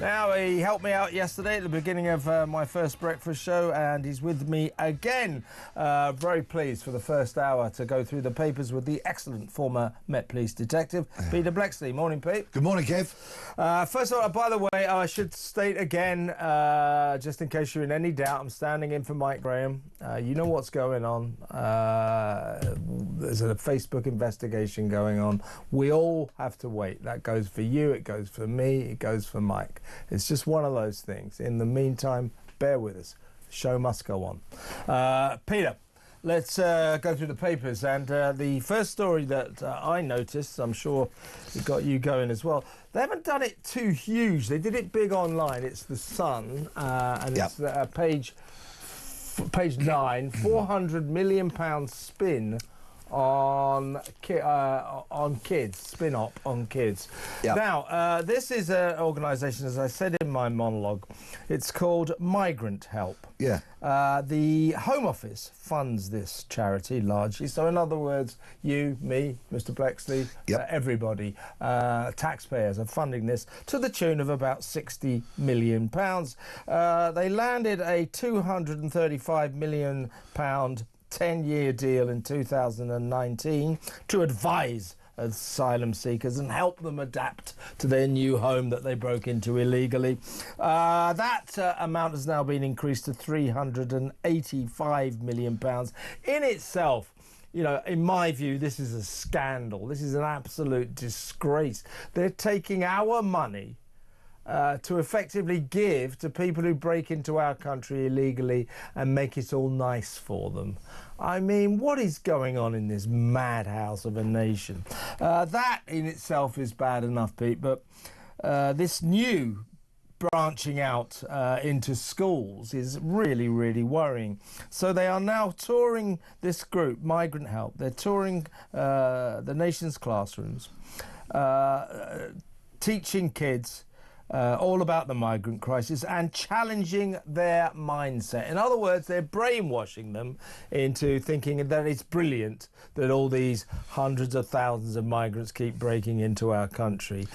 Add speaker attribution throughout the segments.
Speaker 1: Now, he helped me out yesterday at the beginning of my first breakfast show, and he's with me again. Very pleased for the first hour to go through the papers with the excellent former Met Police detective, Peter Bleksley. Morning, Pete.
Speaker 2: Good morning, Kev.
Speaker 1: First of all, by the way, I should state again, just in case you're in any doubt, I'm standing in for Mike Graham. You know what's going on. There's a Facebook investigation going on. We all have to wait. That goes for you, it goes for me, it goes for Mike. It's just one of those things. In the meantime, bear with us. The show must go on. Peter, let's go through the papers. And the first story that I noticed, I'm sure it got you going as well. They haven't done it too huge. They did it big online. It's The Sun, and it's page 9, £400 million spin on kids, spin-off on kids. Yep. Now, this is an organisation, as I said in my monologue, it's called Migrant Help.
Speaker 2: Yeah.
Speaker 1: The Home Office funds this charity largely. So, in other words, you, me, Mr. Bleksley, everybody, taxpayers are funding this to the tune of about £60 million. They landed a £235 million 10-year deal in 2019 to advise asylum seekers and help them adapt to their new home that they broke into illegally. That amount has now been increased to £385 million. In itself, you know, in my view, this is a scandal. This is an absolute disgrace. They're taking our money to effectively give to people who break into our country illegally and make it all nice for them. I mean, what is going on in this madhouse of a nation? That in itself is bad enough, Pete, but this new branching out into schools is really, really worrying. So they are now touring this group, Migrant Help. They're touring the nation's classrooms, teaching kids all about the migrant crisis and challenging their mindset. In other words, they're brainwashing them into thinking that it's brilliant that all these hundreds of thousands of migrants keep breaking into our country.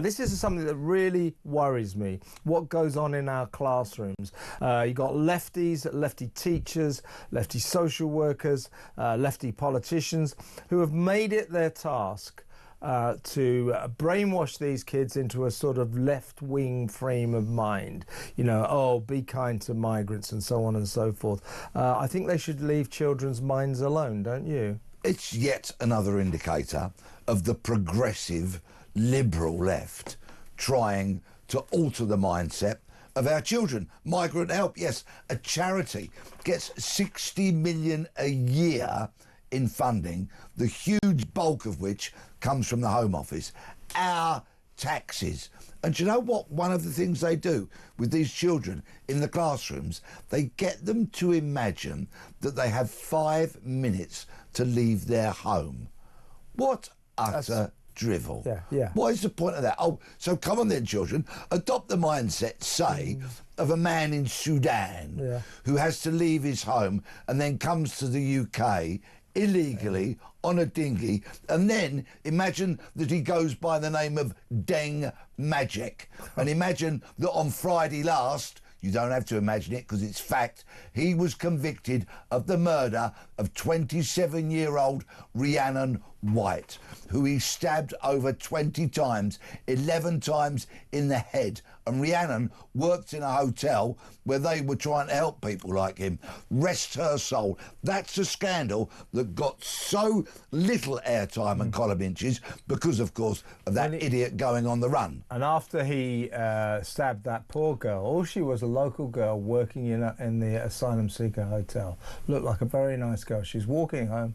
Speaker 1: This is something that really worries me, what goes on in our classrooms. You've got lefties, lefty teachers, lefty social workers, lefty politicians who have made it their task to brainwash these kids into a sort of left-wing frame of mind. You know, oh, be kind to migrants and so on and so forth. I think they should leave children's minds alone, don't you?
Speaker 2: It's yet another indicator of the progressive liberal left trying to alter the mindset of our children. Migrant Help, yes, a charity, gets £60 million a year in funding, the huge bulk of which comes from the Home Office, our taxes. And you know what? One of the things they do with these children in the classrooms, they get them to imagine that they have 5 minutes to leave their home. What utter drivel.
Speaker 1: Yeah.
Speaker 2: What is the point of that? Oh, so come on then, children, adopt the mindset, say, of a man in Sudan who has to leave his home and then comes to the UK illegally on a dinghy, and then imagine that he goes by the name of Deng Magic, and imagine that on Friday last, you don't have to imagine it because it's fact, he was convicted of the murder of 27-year-old Rhiannon White, who he stabbed over 20 times, 11 times in the head. And Rhiannon worked in a hotel where they were trying to help people like him. Rest her soul. That's a scandal that got so little airtime and column inches because, of course, of that idiot going on the run.
Speaker 1: And after he stabbed that poor girl, she was a local girl working in the asylum seeker hotel. Looked like a very nice girl. She's walking home.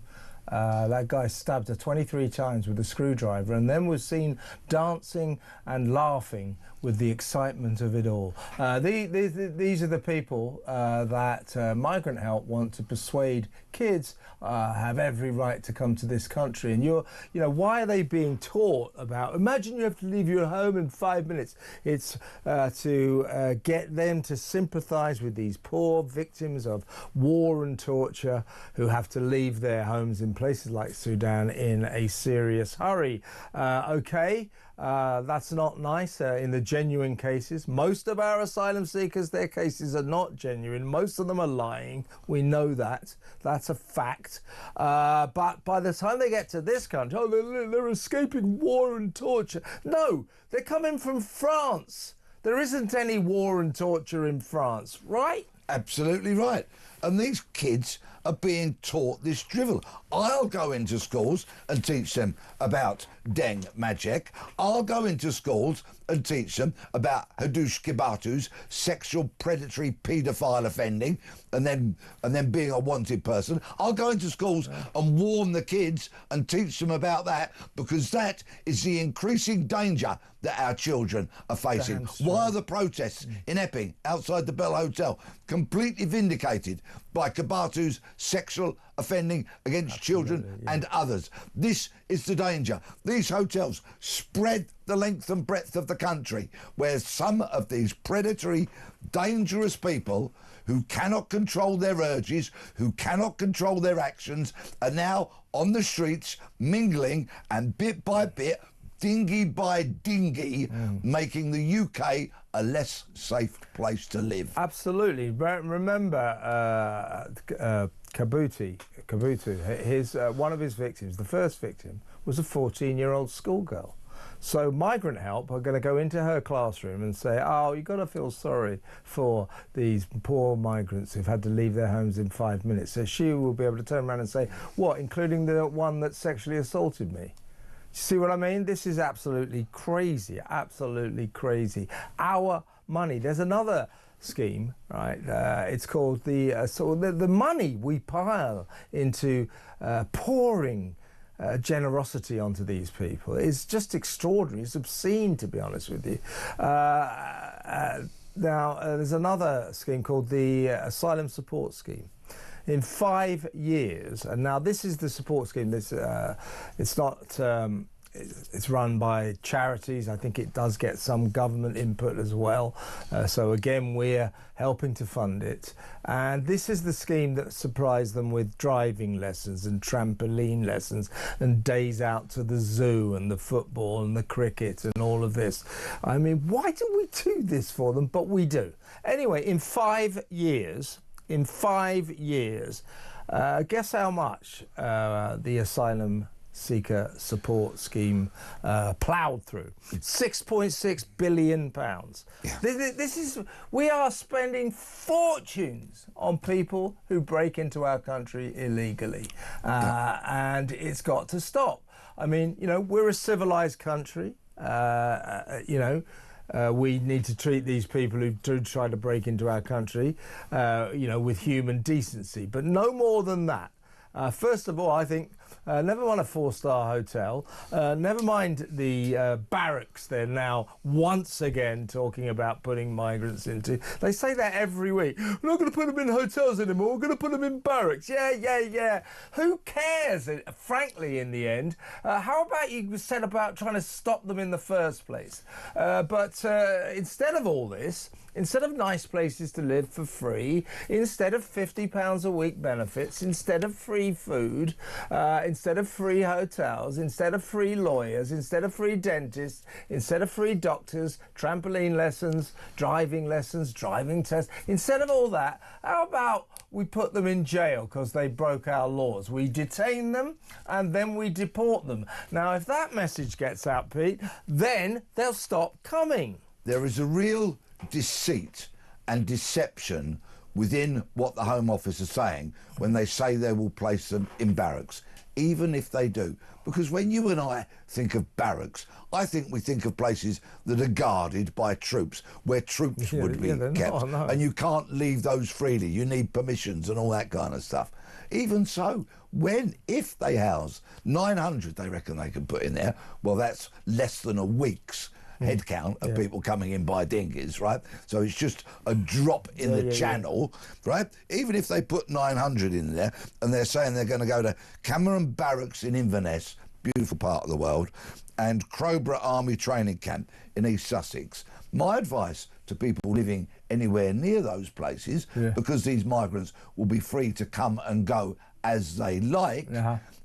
Speaker 1: That guy stabbed her 23 times with a screwdriver and then was seen dancing and laughing with the excitement of it all. These are the people that Migrant Help want to persuade kids have every right to come to this country. And why are they being taught about, imagine you have to leave your home in 5 minutes. It's to get them to sympathise with these poor victims of war and torture who have to leave their homes in places like Sudan in a serious hurry. Okay, That's not nice in the genuine cases. Most of our asylum seekers, their cases are not genuine. Most of them are lying. We know that. That's a fact. But by the time they get to this country, they're escaping war and torture. No, they're coming from France. There isn't any war and torture in France, right?
Speaker 2: Absolutely right. And these kids are being taught this drivel. I'll go into schools and teach them about Deng Majek. I'll go into schools and teach them about Hadush Kibatu's sexual predatory paedophile offending and then being a wanted person. I'll go into schools and warn the kids and teach them about that, because that is the increasing danger that our children are facing. Why are the protests in Epping outside the Bell Hotel completely vindicated by Kibatu's sexual offending against children and others? This is the danger. These hotels spread the length and breadth of the country, where some of these predatory, dangerous people who cannot control their urges, who cannot control their actions, are now on the streets mingling, and bit by bit, dinghy by dinghy, making the UK a less safe place to live.
Speaker 1: Absolutely. Remember Kabutu, one of his victims, the first victim, was a 14-year-old schoolgirl. So Migrant Help are going to go into her classroom and say, oh, you've got to feel sorry for these poor migrants who've had to leave their homes in 5 minutes. So she will be able to turn around and say, what, including the one that sexually assaulted me? See what I mean? This is absolutely crazy, absolutely crazy. Our money. There's another scheme, right? It's called the money we pile into pouring generosity onto these people is just extraordinary. It's obscene, to be honest with you. Now, there's another scheme called the Asylum Support Scheme. In 5 years, and now this is the support scheme. This it's not. It's run by charities. I think it does get some government input as well. So again, we're helping to fund it. And this is the scheme that surprised them with driving lessons and trampoline lessons and days out to the zoo and the football and the cricket and all of this. I mean, why do we do this for them? But we do. Anyway, in 5 years, guess how much the asylum seeker support scheme ploughed through? £6.6 billion.
Speaker 2: Yeah.
Speaker 1: This is, we are spending fortunes on people who break into our country illegally, and it's got to stop. I mean, you know, we're a civilised country. We need to treat these people who do try to break into our country, with human decency, but no more than that. First of all, I think, never mind a 4-star hotel, never mind the barracks they're now once again talking about putting migrants into. They say that every week. We're not going to put them in hotels anymore, we're going to put them in barracks. Yeah. Who cares, frankly, in the end? How about you set about trying to stop them in the first place? But instead of all this, instead of nice places to live for free, instead of £50 a week benefits, instead of free food, instead of free hotels, instead of free lawyers, instead of free dentists, instead of free doctors, trampoline lessons, driving tests, instead of all that, how about we put them in jail because they broke our laws? We detain them and then we deport them. Now, if that message gets out, Pete, then they'll stop coming.
Speaker 2: There is a real deceit and deception within what the Home Office are saying when they say they will place them in barracks, even if they do. Because when you and I think of barracks, I think we think of places that are guarded by troops, where troops would be kept. No. And you can't leave those freely. You need permissions and all that kind of stuff. Even so, if they house 900, they reckon they can put in there, well, that's less than a week's head count of people coming in by dinghies, right? So it's just a drop in the channel, right? Even if they put 900 in there and they're saying they're going to go to Cameron Barracks in Inverness, beautiful part of the world, and Crowborough Army Training Camp in East Sussex, my advice to people living anywhere near those places, because these migrants will be free to come and go as they like,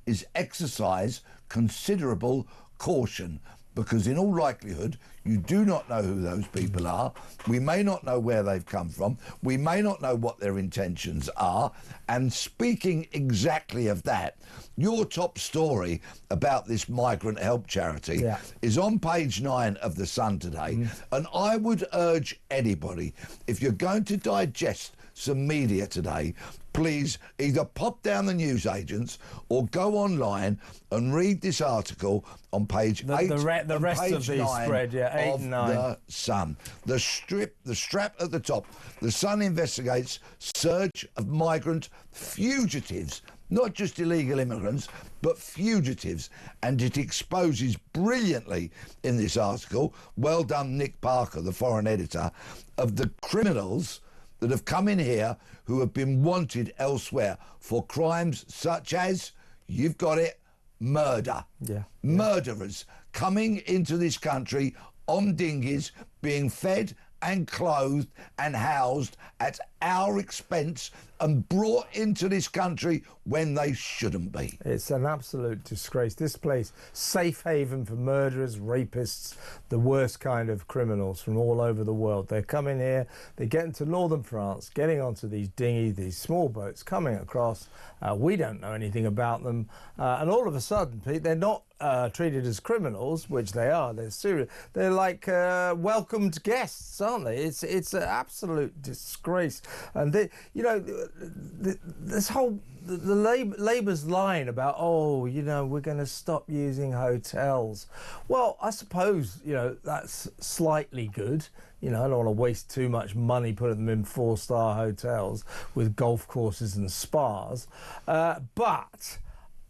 Speaker 2: is exercise considerable caution, because in all likelihood you do not know who those people are. We may not know where they've come from. We may not know what their intentions are. And speaking exactly of that, your top story about this Migrant Help charity is on page 9 of The Sun today. And I would urge anybody, if you're going to digest some media today, please either pop down the newsagents or go online and read this article on page 8
Speaker 1: the rest
Speaker 2: page
Speaker 1: of the
Speaker 2: 9
Speaker 1: spread, 8
Speaker 2: of
Speaker 1: and 9.
Speaker 2: The Sun. The strap at the top. The Sun investigates surge of migrant fugitives, not just illegal immigrants, but fugitives. And it exposes brilliantly in this article, well done Nick Parker, the foreign editor, of the criminals that have come in here who have been wanted elsewhere for crimes such as, you've got it, murder. Murderers coming into this country on dinghies, being fed and clothed and housed at our expense and brought into this country when they shouldn't be.
Speaker 1: It's an absolute disgrace. This place, safe haven for murderers, rapists, the worst kind of criminals from all over the world. They're coming here, they get into northern France, getting onto these dinghies, these small boats, coming across. We don't know anything about them. And all of a sudden, Pete, they're not treated as criminals, which they are. They're serious. They're like welcomed guests, aren't they? It's an absolute disgrace. And they, you know, this whole the Labour's line about, oh, you know, we're going to stop using hotels. Well, I suppose, you know, that's slightly good. You know, I don't want to waste too much money putting them in 4-star hotels with golf courses and spas. But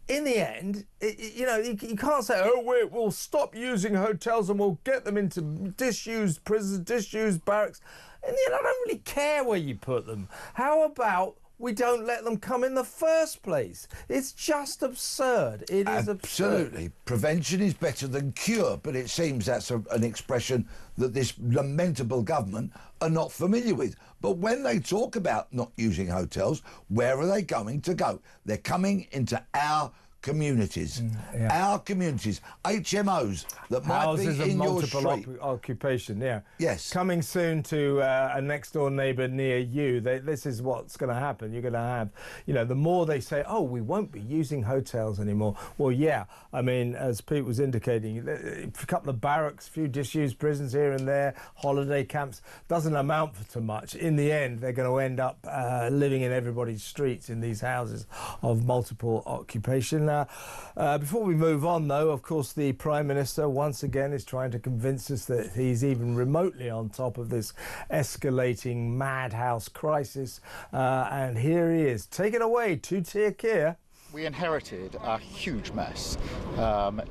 Speaker 1: in the end, you know, you can't say, oh, we'll stop using hotels and we'll get them into disused prisons, disused barracks. In the end, I don't really care where you put them. How about we don't let them come in the first place? It's just absurd. It is absurd.
Speaker 2: Absolutely. Prevention is better than cure, but it seems that's an expression that this lamentable government are not familiar with. But when they talk about not using hotels, where are they going to go? They're coming into our communities. Our communities, HMOs that might be in your street.
Speaker 1: Houses of multiple occupation,
Speaker 2: Yes.
Speaker 1: Coming soon to a next-door neighbour near you. This is what's going to happen. You're going to have, you know, the more they say, oh, we won't be using hotels anymore. Well, yeah, I mean, as Pete was indicating, a couple of barracks, a few disused prisons here and there, holiday camps, doesn't amount to much. In the end, they're going to end up living in everybody's streets in these houses of multiple occupation. Before we move on, though, of course, the Prime Minister once again is trying to convince us that he's even remotely on top of this escalating madhouse crisis. And here he is. Take it away, two-tier Keir.
Speaker 3: We inherited a huge mess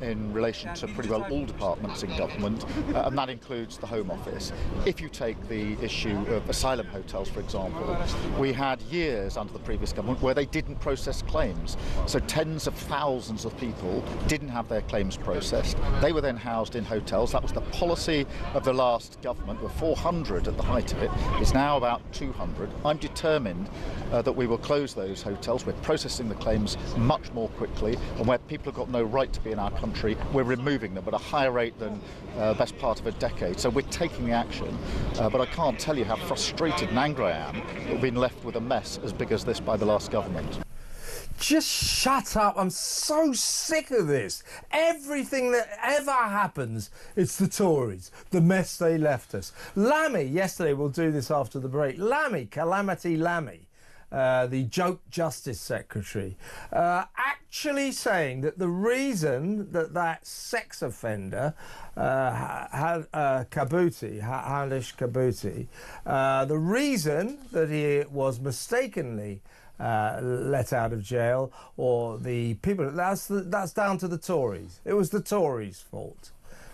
Speaker 3: in relation to pretty well all departments in government, and that includes the Home Office. If you take the issue of asylum hotels, for example, we had years under the previous government where they didn't process claims. So tens of thousands of people didn't have their claims processed. They were then housed in hotels. That was the policy of the last government. There were 400 at the height of it. It's now about 200. I'm determined that we will close those hotels. We're processing the claims much more quickly, and where people have got no right to be in our country, we're removing them at a higher rate than best part of a decade. So we're taking the action, but I can't tell you how frustrated and angry I am that we've been left with a mess as big as this by the last government.
Speaker 1: Just shut up. I'm so sick of this. Everything that ever happens, it's the Tories, the mess they left us. Lammy, yesterday, we'll do this after the break, Lammy, Calamity Lammy, the joke Justice Secretary, actually saying that the reason that sex offender, Halish Kabuti, the reason that he was mistakenly let out of jail, or the people, that's down to the Tories. It was the Tories' fault.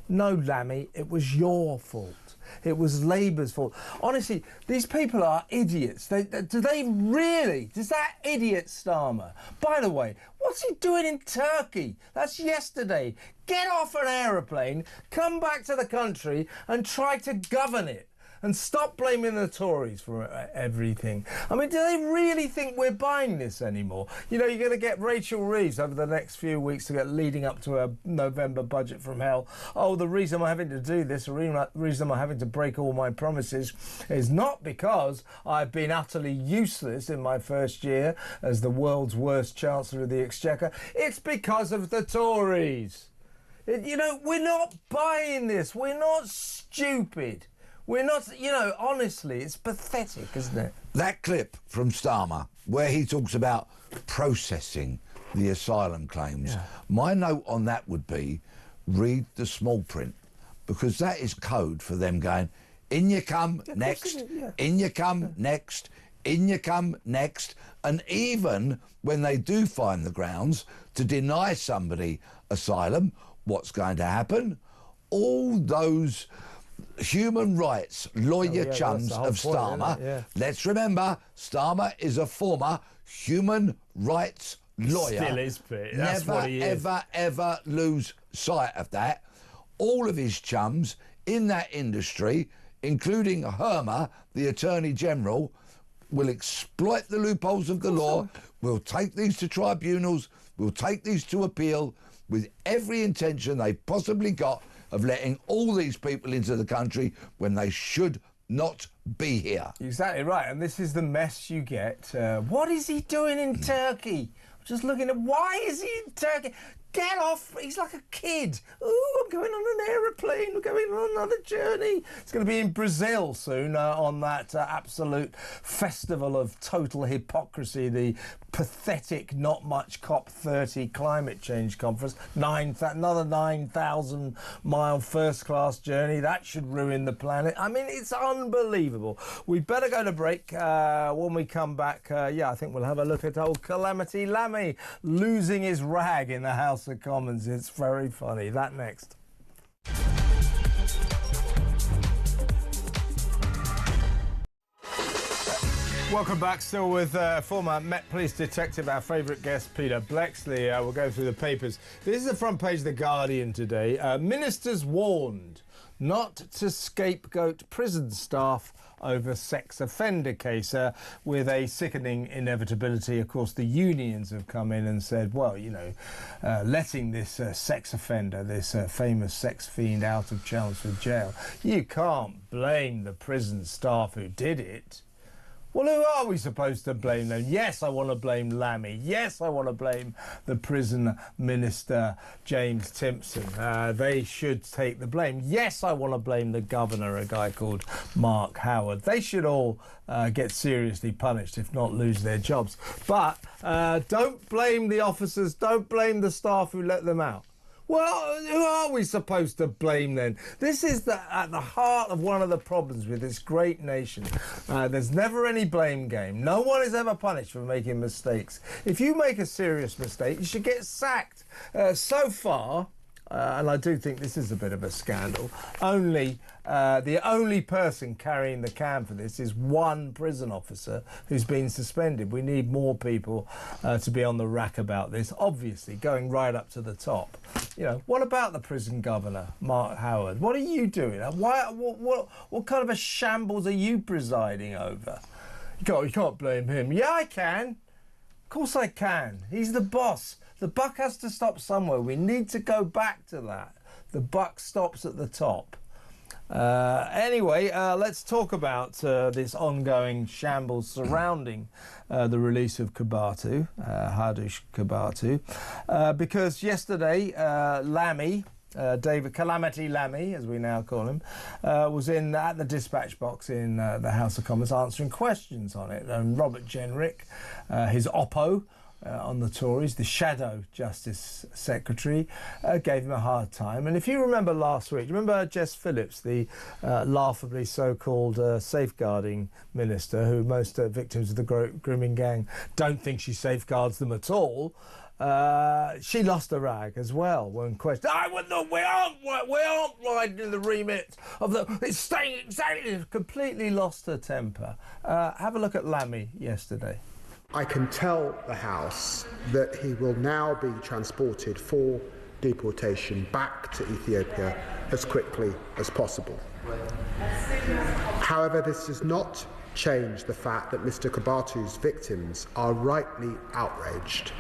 Speaker 1: No, Lammy, it was your fault. It was Labour's fault. Honestly, these people are idiots. Does that idiot Starmer? By the way, what's he doing in Turkey? That's yesterday. Get off an aeroplane, come back to the country and try to govern it. And stop blaming the Tories for everything. I mean, do they really think we're buying this anymore? You know, you're going to get Rachel Reeves over the next few weeks leading up to a November budget from hell. Oh, the reason I'm having to do this, the reason I'm having to break all my promises is not because I've been utterly useless in my first year as the world's worst Chancellor of the Exchequer. It's because of the Tories. You know, we're not buying this. We're not stupid. We're not, you know, honestly, it's pathetic, isn't it?
Speaker 2: That clip from Starmer, where he talks about processing the asylum claims, my note on that would be, read the small print, because that is code for them going, in you come, next, in you come, next, in you come, next. And even when they do find the grounds to deny somebody asylum, what's going to happen? All those human rights lawyer chums of Starmer. Let's remember, Starmer is a former human rights lawyer.
Speaker 1: Still is, Pete. That's what he is.
Speaker 2: Never, ever lose sight of that. All of his chums in that industry, including Hermer, the Attorney General, will exploit the loopholes of the law, will take these to tribunals, will take these to appeal, with every intention they possibly got of letting all these people into the country when they should not be here.
Speaker 1: Exactly right, and this is the mess you get. What is he doing in Turkey? I'm just looking at, why is he in Turkey? Get off, he's like a kid. Oh, I'm going on an aeroplane, we're going on another journey. It's going to be in Brazil soon on that absolute festival of total hypocrisy, the pathetic, not much COP30 climate change conference. Another 9,000-mile first-class journey. That should ruin the planet. I mean, it's unbelievable. We better go to break. When we come back, I think we'll have a look at old Calamity Lammy losing his rag in the House of Commons. It's very funny. That next. Welcome back, still with former Met Police Detective, our favourite guest, Peter Bleksley. We'll go through the papers. This is the front page of The Guardian today. Ministers warned not to scapegoat prison staff over sex offender case. With a sickening inevitability, of course, the unions have come in and said, well, you know, letting this sex offender, this famous sex fiend out of Chelmsford jail, you can't blame the prison staff who did it. Well, who are we supposed to blame then? Yes, I want to blame Lammy. Yes, I want to blame the prison minister, James Timpson. They should take the blame. Yes, I want to blame the governor, a guy called Mark Howard. They should all get seriously punished, if not lose their jobs. But don't blame the officers. Don't blame the staff who let them out. Well, who are we supposed to blame then? This is at the heart of one of the problems with this great nation. There's never any blame game. No one is ever punished for making mistakes. If you make a serious mistake, you should get sacked. So far, and I do think this is a bit of a scandal, the only person carrying the can for this is one prison officer who's been suspended. We need more people to be on the rack about this, obviously going right up to the top. You know, what about the prison governor, Mark Howard? What are you doing? What kind of a shambles are you presiding over? You can't blame him. Yeah, I can. Of course I can. He's the boss. The buck has to stop somewhere. We need to go back to that. The buck stops at the top. Anyway, let's talk about this ongoing shambles surrounding the release of Kobatu, Hadush Kobatu, because yesterday Lammy, Calamity Lammy, as we now call him, was at the dispatch box in the House of Commons answering questions on it. And Robert Jenrick, his oppo, on the Tories, the Shadow Justice Secretary, gave him a hard time. And if you remember last week, remember Jess Phillips, the laughably so-called safeguarding minister, who most victims of the grooming gang don't think she safeguards them at all. She lost a rag as well when questioned. We aren't riding in the remit of the. It's staying exactly. Completely lost her temper. Have a look at Lammy yesterday.
Speaker 4: I can tell the House that he will now be transported for deportation back to Ethiopia as quickly as possible. However, this does not change the fact that Mr. Kibatu's victims are rightly outraged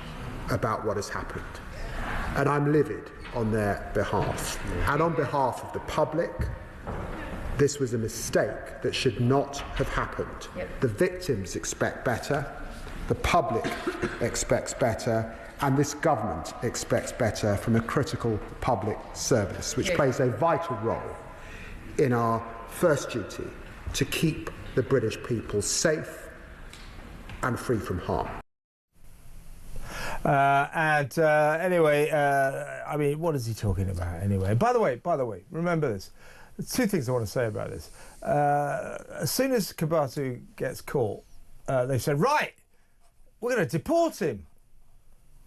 Speaker 4: about what has happened. And I'm livid on their behalf. And on behalf of the public, this was a mistake that should not have happened. The victims expect better, the public expects better, and this government expects better from a critical public service, which plays a vital role in our first duty to keep the British people safe and free from harm.
Speaker 1: Anyway, I mean, what is he talking about anyway? By the way, remember this. There's two things I want to say about this. As soon as Kibatu gets caught, they said, right, we're going to deport him.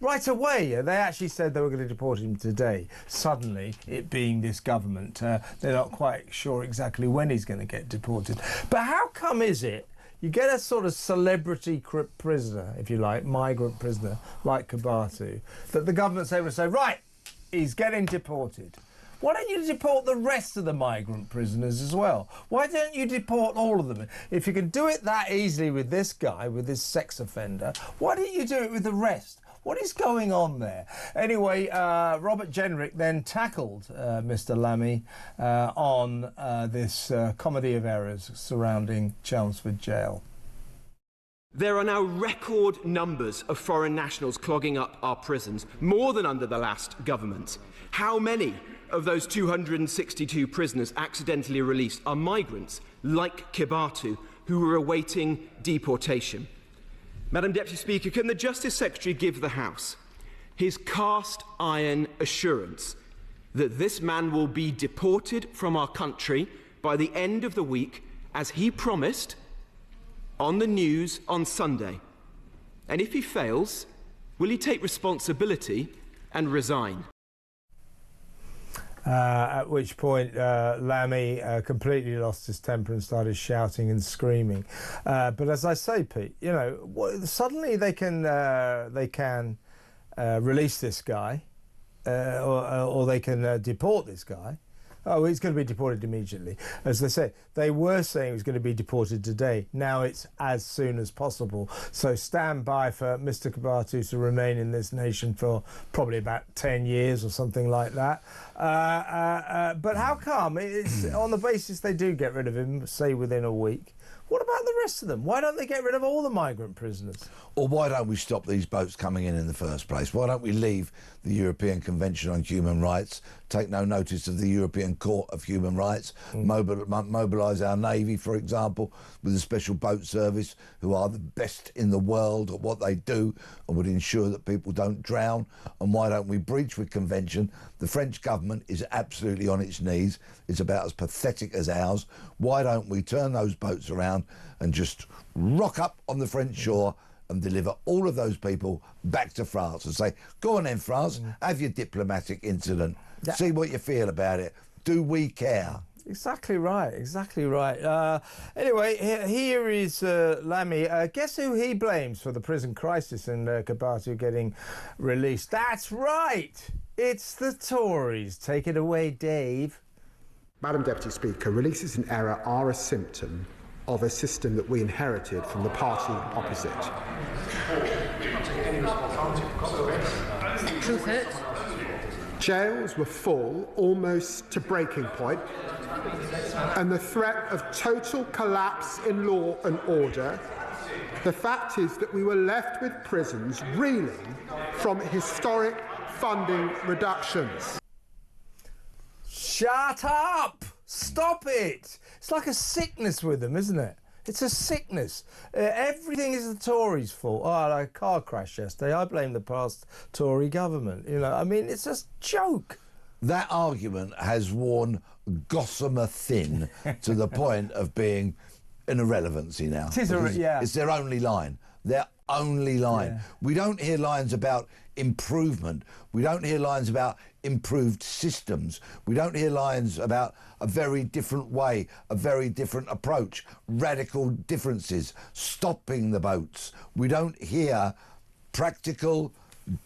Speaker 1: Right away. They actually said they were going to deport him today. Suddenly, it being this government, they're not quite sure exactly when he's going to get deported. But how come is it you get a sort of celebrity prisoner, if you like, migrant prisoner, like Kibatu, that the government's able to say, right, he's getting deported. Why don't you deport the rest of the migrant prisoners as well? Why don't you deport all of them? If you can do it that easily with this guy, with this sex offender, why don't you do it with the rest? What is going on there? Anyway, Robert Jenrick then tackled Mr. Lammy on this comedy of errors surrounding Chelmsford Jail.
Speaker 5: There are now record numbers of foreign nationals clogging up our prisons, more than under the last government. How many of those 262 prisoners accidentally released are migrants like Kibatu who were awaiting deportation? Madam Deputy Speaker, can the Justice Secretary give the House his cast iron assurance that this man will be deported from our country by the end of the week, as he promised on the news on Sunday? And if he fails, will he take responsibility and resign?
Speaker 1: At which point Lammy completely lost his temper and started shouting and screaming. But as I say, Pete, you know, suddenly they can release this guy, or they can deport this guy. Oh, he's going to be deported immediately. As they say, they were saying he was going to be deported today. Now it's as soon as possible. So stand by for Mr. Kibatu to remain in this nation for probably about 10 years or something like that. But how come? It's on the basis they do get rid of him, say within a week. What about the rest of them? Why don't they get rid of all the migrant prisoners?
Speaker 2: Or why don't we stop these boats coming in the first place? Why don't we leave the European Convention on Human Rights, take no notice of the European Court of Human Rights, mobilise our Navy, for example, with a special boat service who are the best in the world at what they do and would ensure that people don't drown? And why don't we breach with convention? The French government is absolutely on its knees. It's about as pathetic as ours. Why don't we turn those boats around and just rock up on the French shore and deliver all of those people back to France and say, go on then, France, have your diplomatic incident. Yeah. See what you feel about it. Do we care?
Speaker 1: Exactly right, exactly right. Anyway, here is Lammy. Guess who he blames for the prison crisis and Kibatu getting released? That's right, it's the Tories. Take it away, Dave.
Speaker 4: Madam Deputy Speaker, releases in error are a symptom of a system that we inherited from the party opposite.
Speaker 6: Truth hurts.
Speaker 4: Jails were full almost to breaking point, and the threat of total collapse in law and order. The fact is that we were left with prisons reeling from historic funding reductions.
Speaker 1: Shut up! Stop it! It's like a sickness with them, isn't it? It's a sickness. Everything is the Tories' fault. Oh, I had a car crash yesterday. I blame the past Tory government. You know, I mean, it's a joke.
Speaker 2: That argument has worn gossamer thin to the point of being an irrelevancy now. It's their only line. Their only line. Yeah. We don't hear lines about improvement. We don't hear lines about improved systems. We don't hear lines about a very different way, a very different approach, radical differences, stopping the boats. We don't hear practical,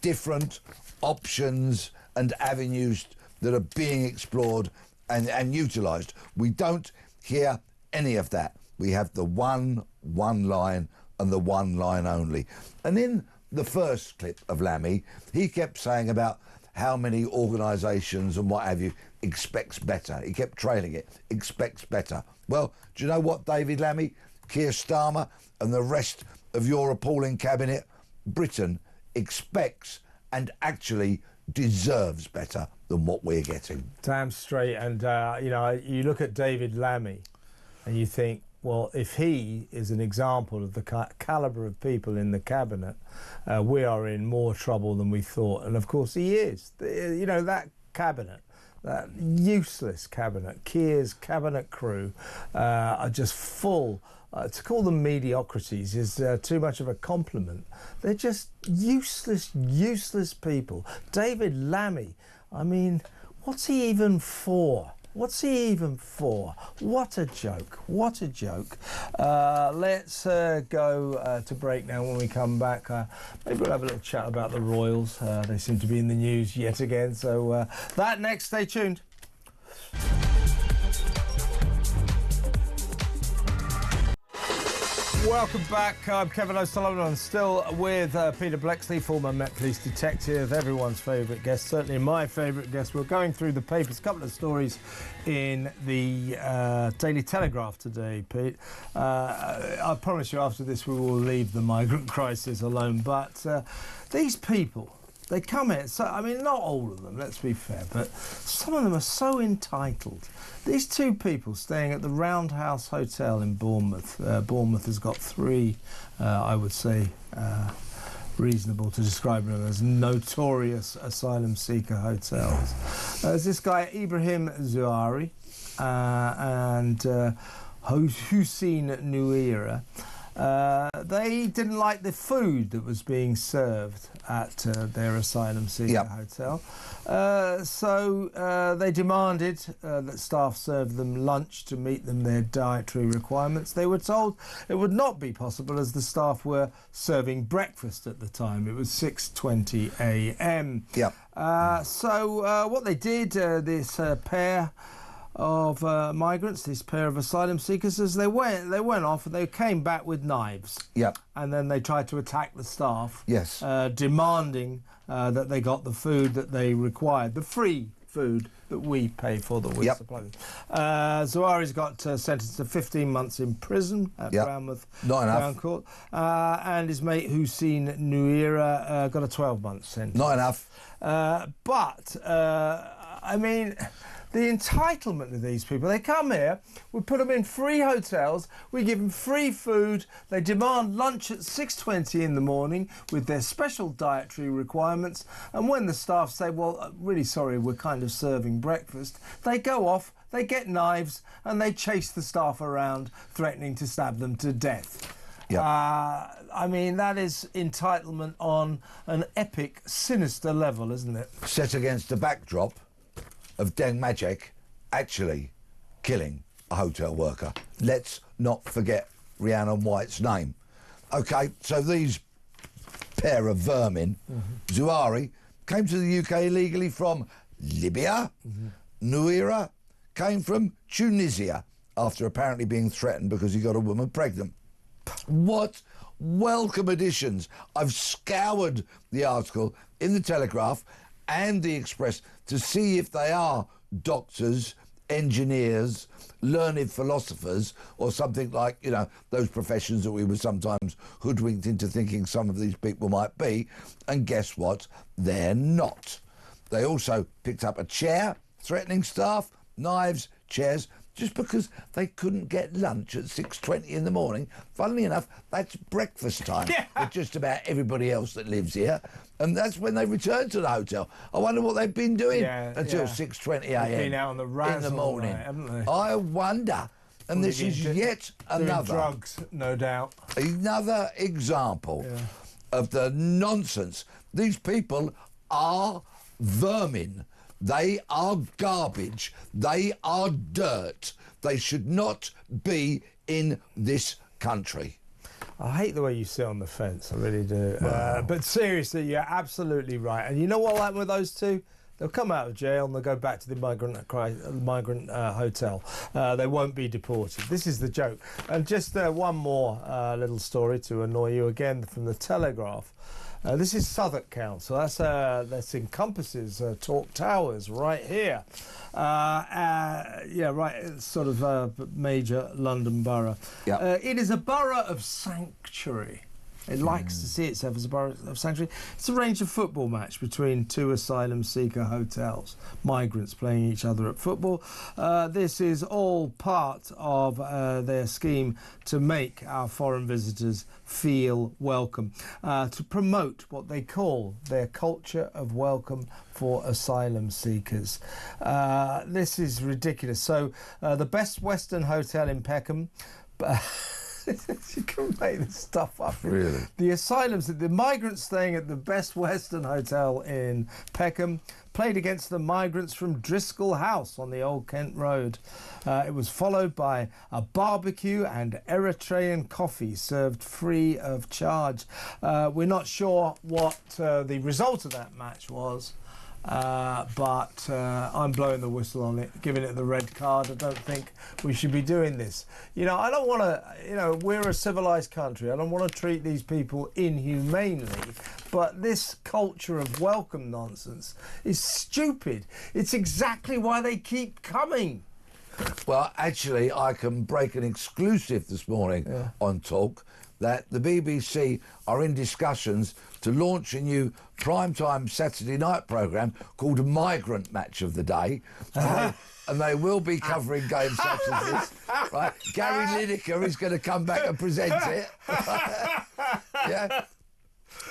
Speaker 2: different options and avenues that are being explored and utilised. We don't hear any of that. We have the one line and the one line only. And in the first clip of Lammy, he kept saying about how many organisations and what have you expects better. He kept trailing it, expects better. Well, do you know what, David Lammy, Keir Starmer and the rest of your appalling cabinet? Britain expects and actually deserves better than what we're getting.
Speaker 1: Damn straight. And, you know, you look at David Lammy and you think, well, if he is an example of the calibre of people in the cabinet, we are in more trouble than we thought. And of course he is. You know, that cabinet, that useless cabinet, Keir's cabinet crew, are just full. To call them mediocrities is too much of a compliment. They're just useless people. David Lammy, I mean, what's he even for? What's he even for? What a joke. What a joke. Let's go to break now. When we come back, maybe we'll have a little chat about the Royals. They seem to be in the news yet again. So that next, stay tuned. Welcome back. I'm Kevin O'Sullivan. I'm still with Peter Bleksley, former Met Police detective, everyone's favourite guest, certainly my favourite guest. We're going through the papers, a couple of stories in the Daily Telegraph today, Pete. I promise you after this we will leave the migrant crisis alone, but these people, they come here, so, I mean, not all of them, let's be fair, but some of them are so entitled. These two people staying at the Roundhouse Hotel in Bournemouth. Bournemouth has got three, I would say, reasonable to describe them as notorious asylum seeker hotels. There's this guy, Ibrahim Zouari, and Hussein Nouira. They didn't like the food that was being served at their asylum seeker hotel. So they demanded that staff serve them lunch to meet them their dietary requirements. They were told it would not be possible as the staff were serving breakfast at the time. It was 6:20 a.m. So what they did, this pair of migrants, this pair of asylum seekers, as they went off and they came back with knives. And then they tried to attack the staff. Demanding that they got the food that they required, the free food that we pay for, that we supply them. Zouari's got sentenced to 15 months in prison at Bournemouth Crown Court, and his mate Hussein Nouira got a 12-month sentence.
Speaker 2: Not enough.
Speaker 1: But I mean, the entitlement of these people. They come here, we put them in free hotels, we give them free food, they demand lunch at 6:20 in the morning with their special dietary requirements, and when the staff say, well, really sorry, we're kind of serving breakfast, they go off, they get knives, and they chase the staff around, threatening to stab them to death. I mean, that is entitlement on an epic, sinister level, isn't it?
Speaker 2: Set against the backdrop of Deng Majek actually killing a hotel worker. Let's not forget Rhiannon White's name. OK, so these pair of vermin, Zouari, came to the UK illegally from Libya. Nouira came from Tunisia after apparently being threatened because he got a woman pregnant. What welcome additions. I've scoured the article in the Telegraph and the Express to see if they are doctors, engineers, learned philosophers, or something like, you know, those professions that we were sometimes hoodwinked into thinking some of these people might be. And guess what? They're not. They also picked up a chair, threatening staff, knives, chairs, just because they couldn't get lunch at 6:20 in the morning. Funnily enough, that's breakfast time for just about everybody else that lives here. And that's when they return to the hotel. I wonder what they've been doing until 6:20 a.m.
Speaker 1: Been out on the
Speaker 2: in the morning.
Speaker 1: Night, haven't they?
Speaker 2: I wonder. And this is yet another
Speaker 1: drugs, no doubt.
Speaker 2: Another example of the nonsense. These people are vermin. They are garbage. They are dirt. They should not be in this country.
Speaker 1: I hate the way you sit on the fence, I really do. But seriously, you're absolutely right. And you know what happened with those two? They'll come out of jail and they'll go back to the migrant hotel. They won't be deported. This is the joke. And just one more little story to annoy you again from the Telegraph. This is Southwark Council. That encompasses Talk Towers right here. Yeah, right. It's sort of major London borough. Yep. It is a borough of sanctuary. It likes to see itself as a borough of sanctuary. It's arranged a football match between two asylum seeker hotels, migrants playing each other at football. This is all part of their scheme to make our foreign visitors feel welcome, to promote what they call their culture of welcome for asylum seekers. This is ridiculous. So the Best Western Hotel in Peckham... You can make this stuff up.
Speaker 2: Really?
Speaker 1: The migrants staying at the Best Western Hotel in Peckham played against the migrants from Driscoll House on the Old Kent Road. It was followed by a barbecue and Eritrean coffee served free of charge. We're not sure what the result of that match was. But I'm blowing the whistle on it, giving it the red card. I don't think we should be doing this. You know, I don't want to, you know, we're a civilised country. I don't want to treat these people inhumanely. But this culture of welcome nonsense is stupid. It's exactly why they keep coming.
Speaker 2: Well, actually, I can break an exclusive this morning on Talk that the BBC are in discussions to launch a new primetime Saturday night programme called Migrant Match of the Day. And they will be covering games such as this. Right? Gary Lineker is going to come back and present it. Yeah.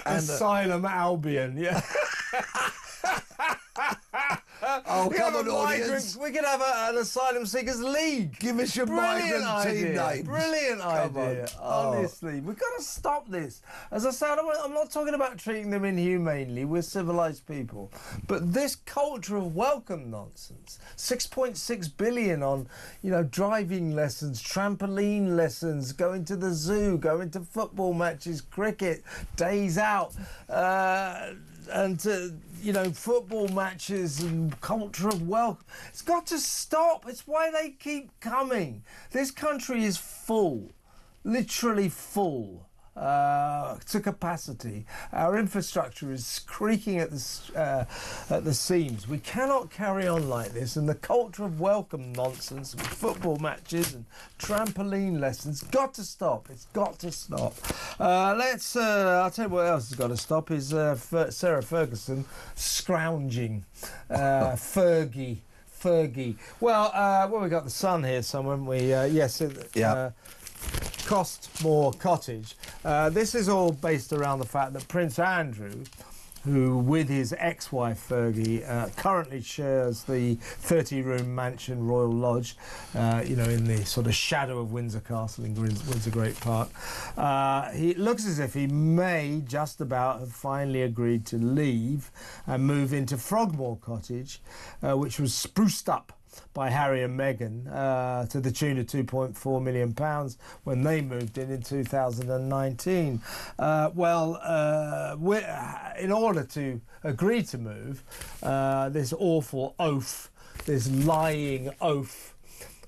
Speaker 2: And,
Speaker 1: Asylum Albion, yeah.
Speaker 2: Oh, come on, audience.
Speaker 1: We could have an asylum seekers league.
Speaker 2: Give us your migrant team names.
Speaker 1: Brilliant idea. Honestly, we've got to stop this. As I said, I'm not talking about treating them inhumanely. We're civilised people. But this culture of welcome nonsense, 6.6 billion on, you know, driving lessons, trampoline lessons, going to the zoo, going to football matches, cricket, days out, and you know, football matches and culture of welcome. It's got to stop. It's why they keep coming. This country is full, literally full to capacity. Our infrastructure is creaking at the seams. We cannot carry on like this, and the culture of welcome nonsense and football matches and trampoline lessons got to stop. It's got to stop. I'll tell you what else has got to stop is Sarah Ferguson scrounging. Fergie. Well, we got the Sun here somewhere, haven't we? Yes. Costmore Cottage. This is all based around the fact that Prince Andrew, who with his ex-wife Fergie currently shares the 30-room mansion Royal Lodge, you know, in the sort of shadow of Windsor Castle in Windsor Great Park. It looks as if he may just about have finally agreed to leave and move into Frogmore Cottage, which was spruced up by Harry and Meghan to the tune of £2.4 million when they moved in 2019. In order to agree to move, this awful oaf, this lying oaf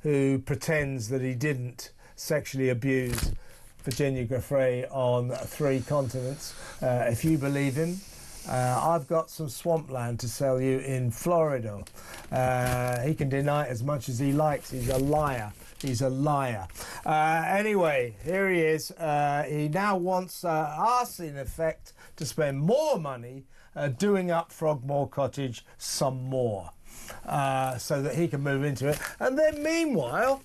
Speaker 1: who pretends that he didn't sexually abuse Virginia Giuffre on 3 continents, if you believe him, I've got some swampland to sell you in Florida. He can deny it as much as he likes. He's a liar. He's a liar. Anyway, here he is. He now wants us, in effect, to spend more money doing up Frogmore Cottage some more, so that he can move into it. And then, meanwhile,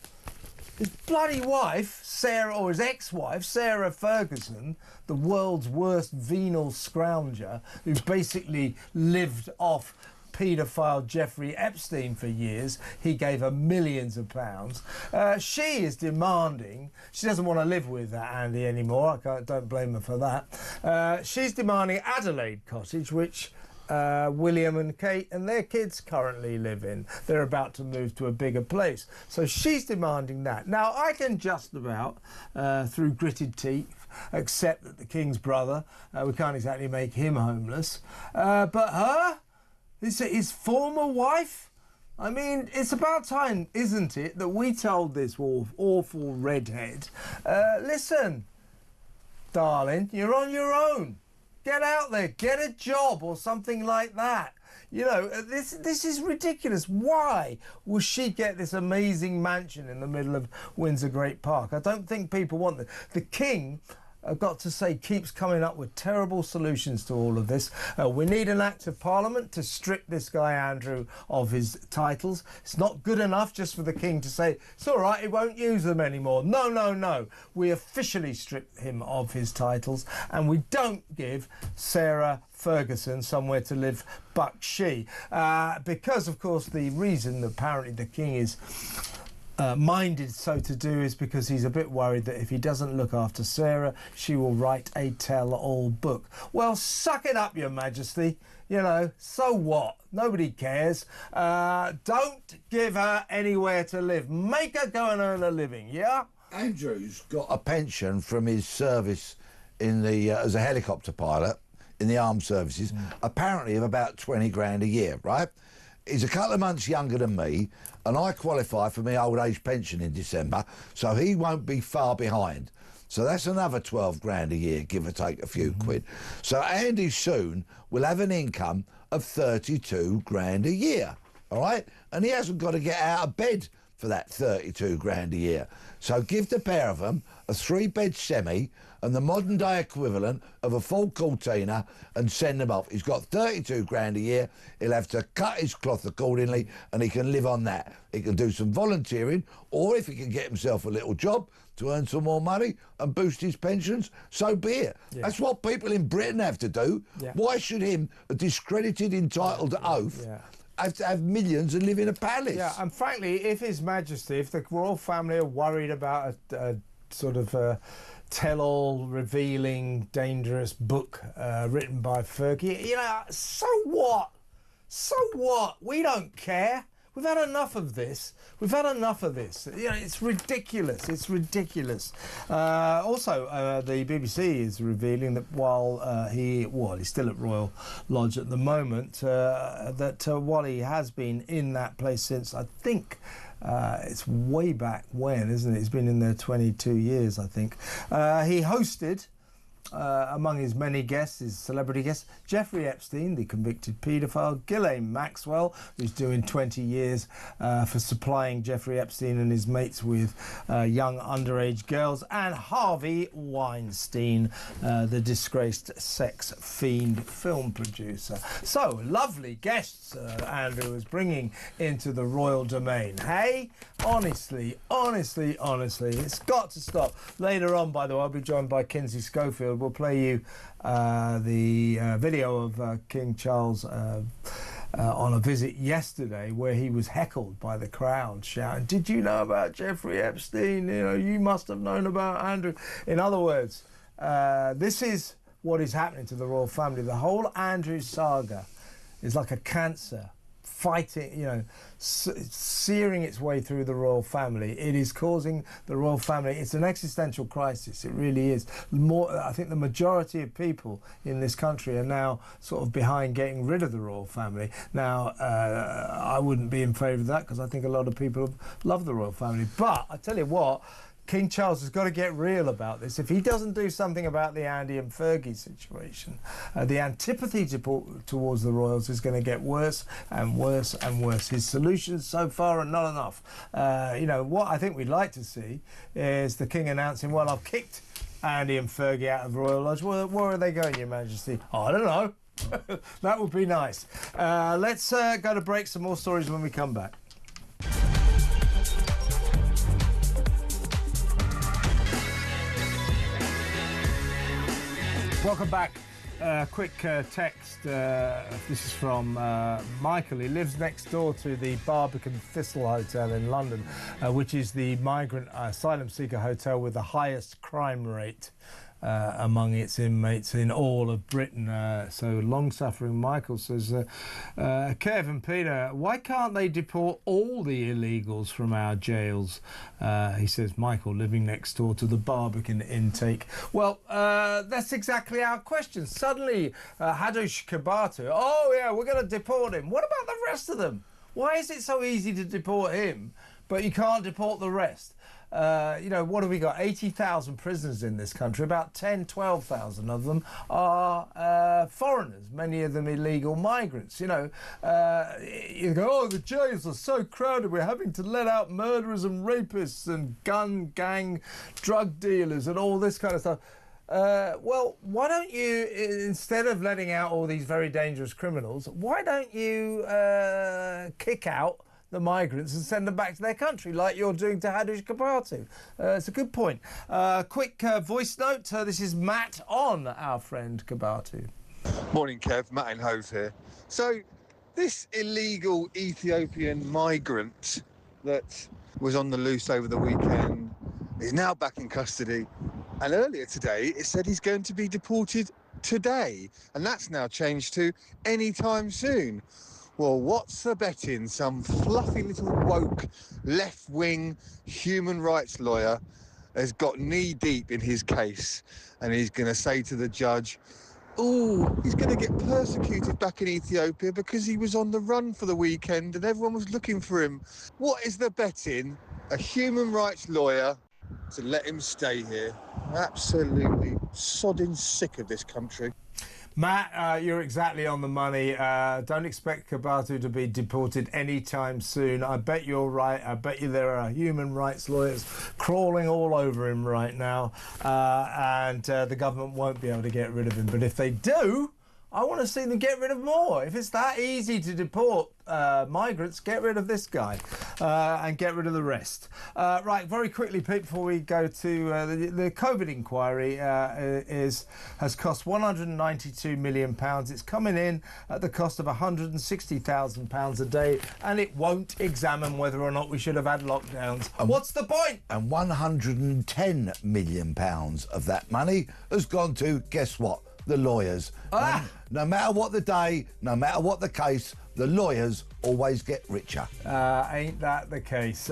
Speaker 1: his bloody wife, Sarah, or his ex-wife, Sarah Ferguson, the world's worst venal scrounger, who basically lived off paedophile Jeffrey Epstein for years. He gave her millions of pounds. She is demanding, she doesn't want to live with Andy anymore, don't blame her for that. She's demanding Adelaide Cottage, which William and Kate and their kids currently live in. They're about to move to a bigger place. So she's demanding that. Now, I can just about, through gritted teeth, accept that the King's brother, we can't exactly make him homeless. But her? His former wife? I mean, it's about time, isn't it, that we told this awful redhead, listen, darling, you're on your own. Get out there, get a job or something like that. You know, this is ridiculous. Why will she get this amazing mansion in the middle of Windsor Great Park? I don't think people want that. The King, I've got to say, keeps coming up with terrible solutions to all of this. We need an act of Parliament to strip this guy Andrew of his titles. It's not good enough just for the King to say, it's all right, he won't use them anymore. No, no, no. We officially strip him of his titles, and we don't give Sarah Ferguson somewhere to live but she. Because, of course, the reason apparently the King is minded so to do is because he's a bit worried that if he doesn't look after Sarah, she will write a tell-all book. Well, suck it up, Your Majesty. You know, so what? Nobody cares. Don't give her anywhere to live. Make her go and earn a living, yeah?
Speaker 2: Andrew's got a pension from his service in the as a helicopter pilot in the armed services, apparently of about 20 grand a year, right? He's a couple of months younger than me, and I qualify for my old age pension in December, so he won't be far behind. So that's another 12 grand a year, give or take a few quid. So Andy soon will have an income of 32 grand a year, all right? And he hasn't got to get out of bed for that 32 grand a year. So give the pair of them a 3-bed semi and the modern day equivalent of a full Cortina and send them off. He's got 32 grand a year. He'll have to cut his cloth accordingly and he can live on that. He can do some volunteering, or if he can get himself a little job to earn some more money and boost his pensions, so be it. Yeah. That's what people in Britain have to do. Yeah. Why should him, a discredited, entitled oaf, have to have millions and live in a palace?
Speaker 1: Yeah, and frankly, if His Majesty, if the royal family are worried about a sort of tell-all, revealing, dangerous book written by Fergie, you know, so what? So what? We don't care. We've had enough of this. We've had enough of this. You know, it's ridiculous. It's ridiculous. Also, the BBC is revealing that while he's still at Royal Lodge at the moment, that while he has been in that place since, I think, it's way back when, isn't it? He's been in there 22 years, I think. He hosted, among his many guests, his celebrity guests, Jeffrey Epstein, the convicted paedophile, Ghislaine Maxwell, who's doing 20 years for supplying Jeffrey Epstein and his mates with young underage girls, and Harvey Weinstein, the disgraced sex fiend film producer. So, lovely guests Andrew is bringing into the royal domain. Hey, honestly, it's got to stop. Later on, by the way, I'll be joined by Kinsey Schofield. We'll play you the video of King Charles on a visit yesterday where he was heckled by the crowd shouting, "Did you know about Jeffrey Epstein? You know, you must have known about Andrew." In other words, this is what is happening to the royal family. The whole Andrew saga is like a cancer fighting, you know, searing its way through the royal family. It is causing the royal family, it's an existential crisis, it really is. I think the majority of people in this country are now sort of behind getting rid of the royal family. Now, I wouldn't be in favour of that because I think a lot of people love the royal family. But I tell you what, King Charles has got to get real about this. If he doesn't do something about the Andy and Fergie situation, the antipathy towards the royals is going to get worse and worse and worse. His solutions so far are not enough. You know, what I think we'd like to see is the King announcing, well, I've kicked Andy and Fergie out of Royal Lodge. Where are they going, Your Majesty? Oh, I don't know. That would be nice. Let's go to break. Some more stories when we come back. Welcome back. Quick text. This is from Michael. He lives next door to the Barbican Thistle Hotel in London, which is the migrant asylum seeker hotel with the highest crime rate among its inmates in all of Britain. So long-suffering Michael says, Kevin Peter, why can't they deport all the illegals from our jails? He says, Michael, living next door to the Barbican intake. Well, that's exactly our question. Suddenly, Hadush Kabatu, oh yeah, we're going to deport him. What about the rest of them? Why is it so easy to deport him, but you can't deport the rest? You know, what have we got? 80,000 prisoners in this country. About 12,000 of them are foreigners, many of them illegal migrants. You know, you go, oh, the jails are so crowded, we're having to let out murderers and rapists and gun gang drug dealers and all this kind of stuff. Well, why don't you, instead of letting out all these very dangerous criminals, why don't you kick out the migrants and send them back to their country like you're doing to Hadush Kabatu? It's a good point. Quick voice note. This is Matt on our friend Kabatu.
Speaker 6: Morning, Kev. Matt in Hove here. So, this illegal Ethiopian migrant that was on the loose over the weekend is now back in custody. And earlier today, it said he's going to be deported today. And that's now changed to any time soon. Well, what's the betting? Some fluffy little woke left-wing human rights lawyer has got knee-deep in his case, and he's going to say to the judge, oh, he's going to get persecuted back in Ethiopia because he was on the run for the weekend and everyone was looking for him. What is the betting? A human rights lawyer to let him stay here. Absolutely sodding sick of this country.
Speaker 1: Matt, you're exactly on the money. Don't expect Kabatu to be deported anytime soon. I bet you're right. I bet you there are human rights lawyers crawling all over him right now, and the government won't be able to get rid of him. But if they do, I want to see them get rid of more. If it's that easy to deport migrants, get rid of this guy and get rid of the rest. Right, very quickly, Pete, before we go to the COVID inquiry, has cost £192 million. It's coming in at the cost of £160,000 a day, and it won't examine whether or not we should have had lockdowns. What's the point?
Speaker 2: And £110 million of that money has gone to, guess what? The lawyers. No matter what the day, no matter what the case, the lawyers always get richer.
Speaker 1: Ain't that the case?